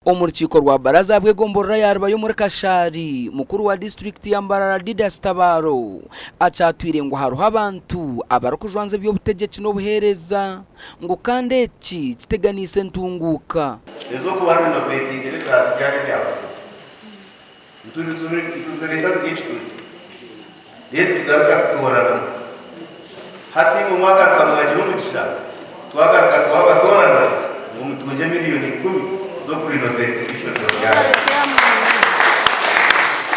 Omurukiko rwa baraza bw'egomborora yarba yo muri Kashari mukuru wa district ya Mbarara Didas Tabaro acatwire ngo haruha abantu abarukujwanze by'obutegetsi no buhereza ngo kandi eki kiteganise ntunguka ezo ko bari no betinge class yaje byafuse ituzureta z'igicu rero tugaruka tutorana hati mu mwaka kamwaje umugisha twagaruka twabatorana ngo mutunje miliyoni 10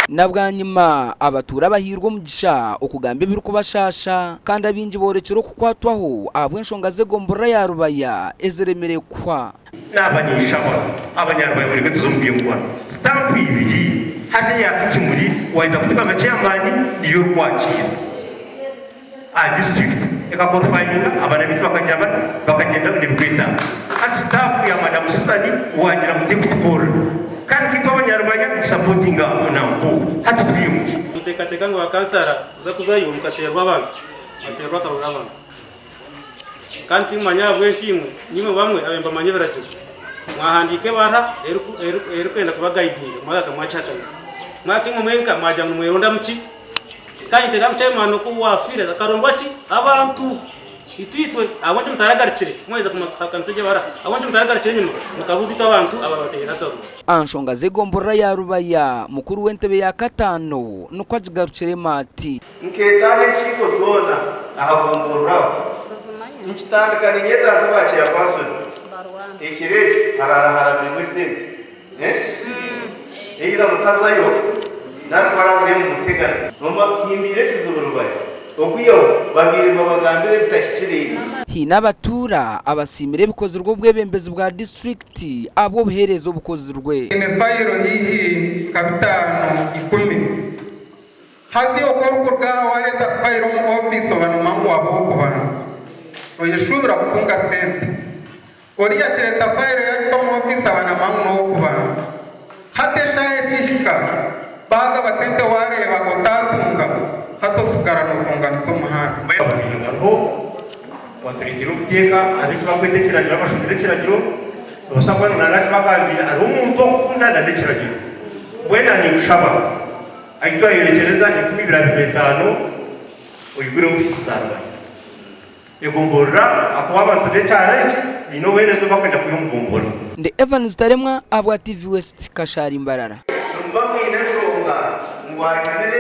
na bwanyuma abatura bahirwa umugisha okugambe biruko bashasha kandi abinji borekero kukwatwaho abwenshonga zegomborora ya rubaya ezeremerekwa n'abanyishaba abanyarwanda muri gato zombiyengwa stamp ibiri hadi yakitsimuri waiza kutika chairman niyo rwakira district ekakorfanyinga abana bitu bakagenda n'ibwita staff ya madam Sutani wagira mu deputy paul kandi kito abanyarwanda supporting unampo hati bimu utekateka ngo akansara za kuzayumka terwa abantu aterwa karura abantu kandi manyabwe ntimwe nyime bamwe abemba manyeberaje mwahandike bara erukenda kuba guiding mwaka mwachatanze mwaki mumenka majyangu mweronda muki kandi tega chairman ko wafire akarondwa ki abantu itwitwe abanje mutaragarikire mweza kumakansije bara abanje mutaragarikire nyuma mukabuzita abantu ababatera toro anshonga zegomborora ya rubaya mukuru w'entebe ya katano nuko ajigarukire mati nketahe chiko zona ahagomborora nchitandikana nyetanze bache ya person ekireje harara buri mwese ila mutazayo nakwaraze mu mutegazi nomba kimbire kizurubaya okuyo babiri babagambire bitashikirira hina batura abasimire bikoze rwo bwebembezi bwa district abo buherezo bukoze rwe ine fayiro hihi kapitano 10 hazi okorwa wareta fayiro mu office abantu mangu abo kubanza oyeshubira kutunga sente oriya kireta fayiro yako mu office abantu mangu no kubanza hateshaye kishika baga batente wareba gotatunga hato sukara no tunga nsomahana aho waturikira ubuteka ariko bakwete kiragiro bashobora kiragiro basakwa naraje bagambira ari umuntu ukunda ndekiragiro bwena ni ushaba aitwa yerekereza ni 2025 uyigure ofisi zawe egomborra akwaba tudecyane bino werezo bakwenda kuyumgombora nde Evans Taremwa abwa TV West Kashari Mbarara mbamwe inashonga ngwanyane